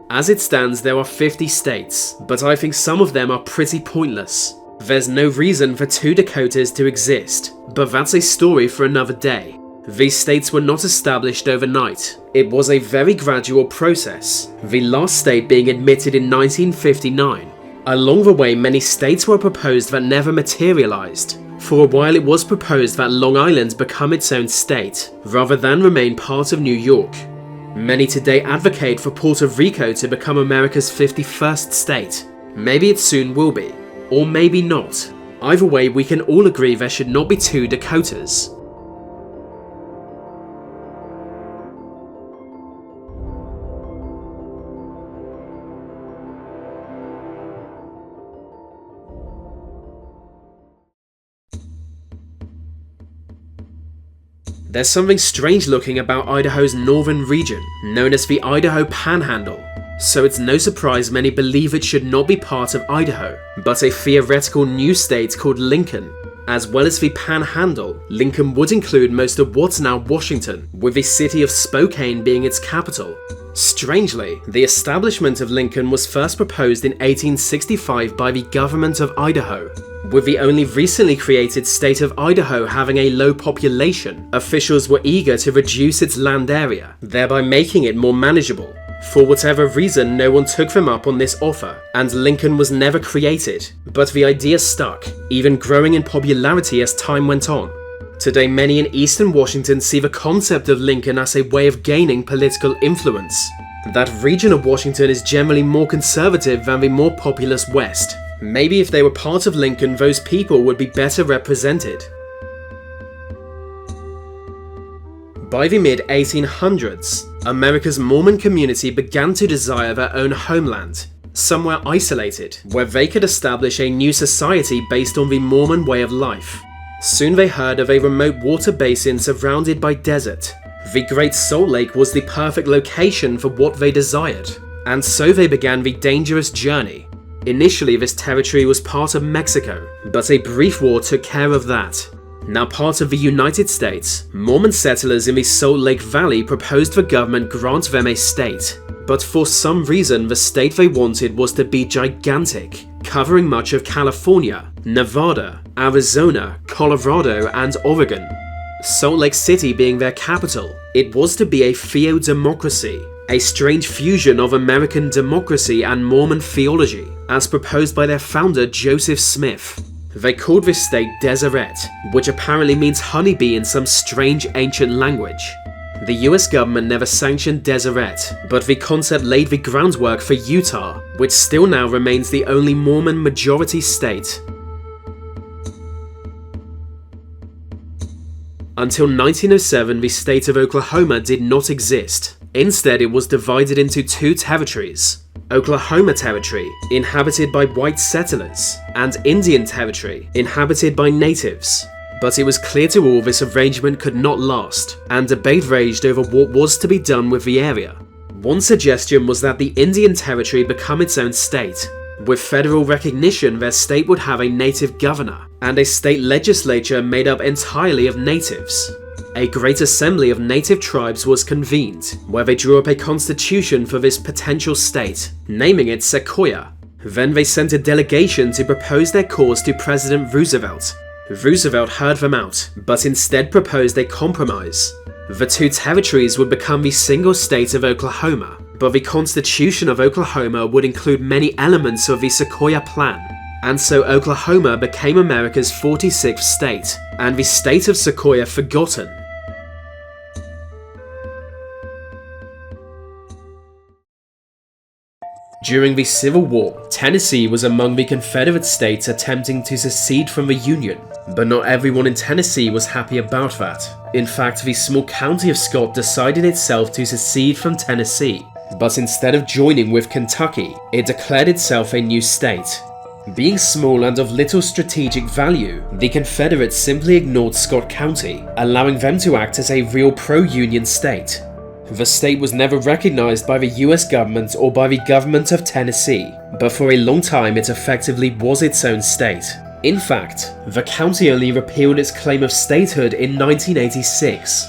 As it stands, there are 50 states, but I think some of them are pretty pointless. There's no reason for 2 Dakotas to exist, but that's a story for another day. These states were not established overnight. It was a very gradual process, the last state being admitted in 1959. Along the way, many states were proposed that never materialized. For a while it was proposed that Long Island become its own state, rather than remain part of New York. Many today advocate for Puerto Rico to become America's 51st state. Maybe it soon will be, or maybe not. Either way, we can all agree there should not be 2 Dakotas. There's something strange looking about Idaho's northern region, known as the Idaho Panhandle. So it's no surprise many believe it should not be part of Idaho, but a theoretical new state called Lincoln. As well as the Panhandle, Lincoln would include most of what's now Washington, with the city of Spokane being its capital. Strangely, the establishment of Lincoln was first proposed in 1865 by the government of Idaho. With the only recently created state of Idaho having a low population, officials were eager to reduce its land area, thereby making it more manageable. For whatever reason, no one took them up on this offer, and Lincoln was never created, but the idea stuck, even growing in popularity as time went on. Today, many in eastern Washington see the concept of Lincoln as a way of gaining political influence. That region of Washington is generally more conservative than the more populous West. Maybe if they were part of Lincoln, those people would be better represented. By the mid-1800s, America's Mormon community began to desire their own homeland, somewhere isolated, where they could establish a new society based on the Mormon way of life. Soon they heard of a remote water basin surrounded by desert. The Great Salt Lake was the perfect location for what they desired, and so they began the dangerous journey. Initially, this territory was part of Mexico, but a brief war took care of that. Now part of the United States, Mormon settlers in the Salt Lake Valley proposed the government grant them a state. But for some reason, the state they wanted was to be gigantic, covering much of California, Nevada, Arizona, Colorado, and Oregon. Salt Lake City being their capital, it was to be a theodemocracy, a strange fusion of American democracy and Mormon theology, as proposed by their founder Joseph Smith. They called this state Deseret, which apparently means honeybee in some strange ancient language. The US government never sanctioned Deseret, but the concept laid the groundwork for Utah, which still now remains the only Mormon majority state. Until 1907, the state of Oklahoma did not exist. Instead, it was divided into 2 territories: Oklahoma Territory, inhabited by white settlers, and Indian Territory, inhabited by natives. But it was clear to all this arrangement could not last, and debate raged over what was to be done with the area. One suggestion was that the Indian Territory become its own state. With federal recognition, their state would have a native governor, and a state legislature made up entirely of natives. A great assembly of native tribes was convened, where they drew up a constitution for this potential state, naming it Sequoia. Then they sent a delegation to propose their cause to President Roosevelt. Roosevelt heard them out, but instead proposed a compromise. The 2 territories would become the single state of Oklahoma, but the Constitution of Oklahoma would include many elements of the Sequoia Plan. And so Oklahoma became America's 46th state, and the state of Sequoia forgotten. During the Civil War, Tennessee was among the Confederate states attempting to secede from the Union, but not everyone in Tennessee was happy about that. In fact, the small county of Scott decided itself to secede from Tennessee, but instead of joining with Kentucky, it declared itself a new state. Being small and of little strategic value, the Confederates simply ignored Scott County, allowing them to act as a real pro-Union state. The state was never recognized by the US government or by the government of Tennessee, but for a long time it effectively was its own state. In fact, the county only repealed its claim of statehood in 1986.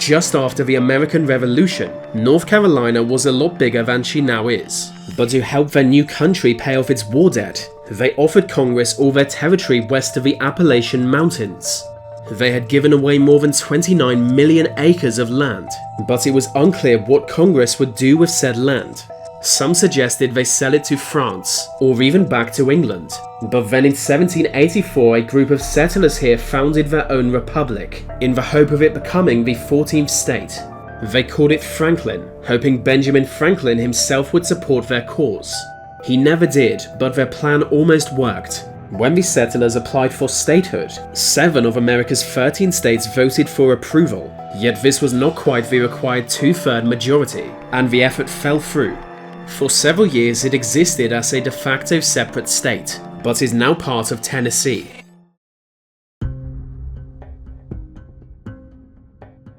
just after the American Revolution, North Carolina was a lot bigger than she now is. But to help their new country pay off its war debt, they offered Congress all their territory west of the Appalachian Mountains. They had given away more than 29 million acres of land, but it was unclear what Congress would do with said land. Some suggested they sell it to France, or even back to England. But then in 1784 a group of settlers here founded their own republic, in the hope of it becoming the 14th state. They called it Franklin, hoping Benjamin Franklin himself would support their cause. He never did, but their plan almost worked. When the settlers applied for statehood, 7 of America's 13 states voted for approval, yet this was not quite the required 2/3 majority, and the effort fell through. For several years it existed as a de facto separate state, but is now part of Tennessee.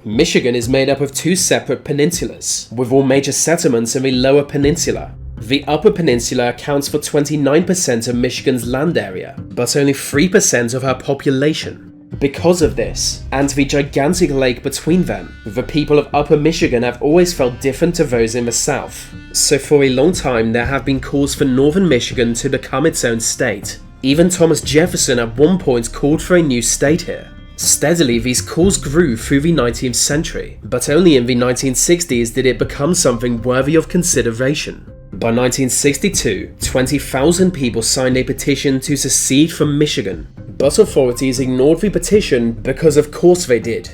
Michigan is made up of 2 separate peninsulas, with all major settlements in the Lower Peninsula. The Upper Peninsula accounts for 29% of Michigan's land area, but only 3% of her population. Because of this, and the gigantic lake between them, the people of Upper Michigan have always felt different to those in the South. So for a long time there have been calls for Northern Michigan to become its own state. Even Thomas Jefferson at one point called for a new state here. Steadily these calls grew through the 19th century, but only in the 1960s did it become something worthy of consideration. By 1962, 20,000 people signed a petition to secede from Michigan, but authorities ignored the petition because of course they did.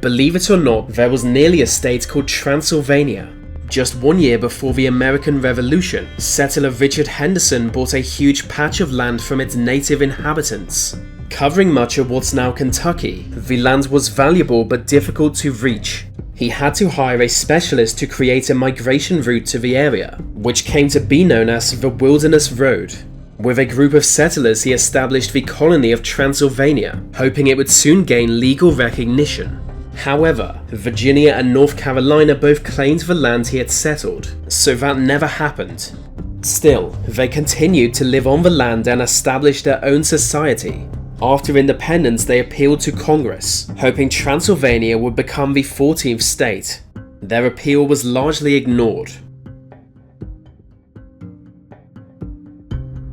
Believe it or not, there was nearly a state called Transylvania. Just 1 year before the American Revolution, settler Richard Henderson bought a huge patch of land from its native inhabitants. Covering much of what's now Kentucky, the land was valuable but difficult to reach. He had to hire a specialist to create a migration route to the area, which came to be known as the Wilderness Road. With a group of settlers he established the colony of Transylvania, hoping it would soon gain legal recognition. However, Virginia and North Carolina both claimed the land he had settled, so that never happened. Still, they continued to live on the land and establish their own society. After independence, they appealed to Congress, hoping Transylvania would become the 14th state. Their appeal was largely ignored.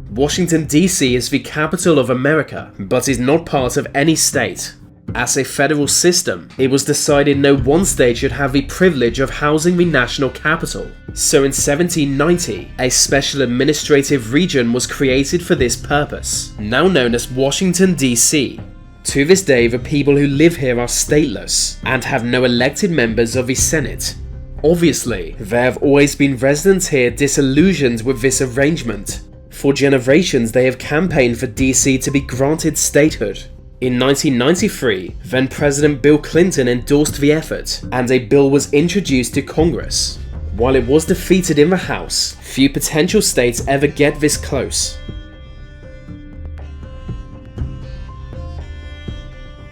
Washington, D.C. is the capital of America, but is not part of any state. As a federal system, it was decided no one state should have the privilege of housing the national capital. So in 1790, a special administrative region was created for this purpose, now known as Washington, D.C. To this day, the people who live here are stateless, and have no elected members of the Senate. Obviously, there have always been residents here disillusioned with this arrangement. For generations, they have campaigned for D.C. to be granted statehood. In 1993, then President Bill Clinton endorsed the effort, and a bill was introduced to Congress. While it was defeated in the House, few potential states ever get this close.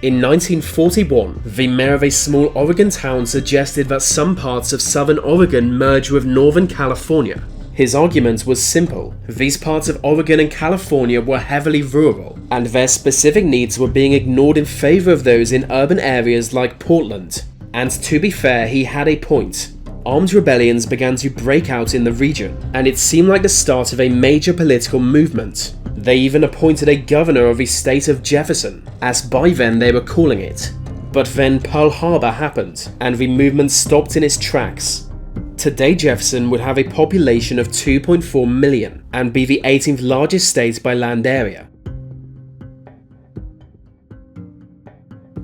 In 1941, the mayor of a small Oregon town suggested that some parts of southern Oregon merge with northern California. His argument was simple: these parts of Oregon and California were heavily rural, and their specific needs were being ignored in favor of those in urban areas like Portland. And to be fair, he had a point. Armed rebellions began to break out in the region, and it seemed like the start of a major political movement. They even appointed a governor of the state of Jefferson, as by then they were calling it. But then Pearl Harbor happened, and the movement stopped in its tracks. Today Jefferson would have a population of 2.4 million and be the 18th largest state by land area.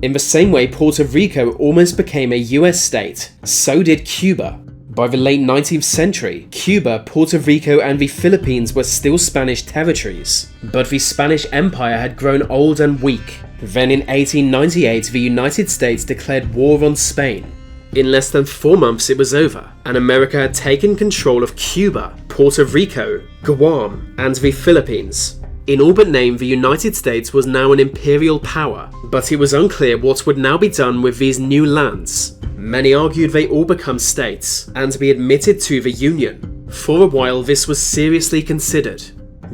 In the same way Puerto Rico almost became a US state, so did Cuba. By the late 19th century, Cuba, Puerto Rico and the Philippines were still Spanish territories, but the Spanish Empire had grown old and weak. Then in 1898 the United States declared war on Spain. In less than 4 months it was over, and America had taken control of Cuba, Puerto Rico, Guam, and the Philippines. In all but name, the United States was now an imperial power, but it was unclear what would now be done with these new lands. Many argued they all become states, and be admitted to the Union. For a while this was seriously considered.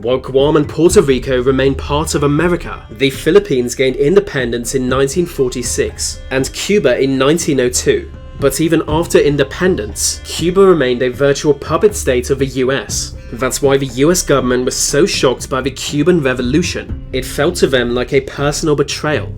While Guam and Puerto Rico remained part of America, the Philippines gained independence in 1946 and Cuba in 1902. But even after independence, Cuba remained a virtual puppet state of the US. That's why the US government was so shocked by the Cuban Revolution. It felt to them like a personal betrayal.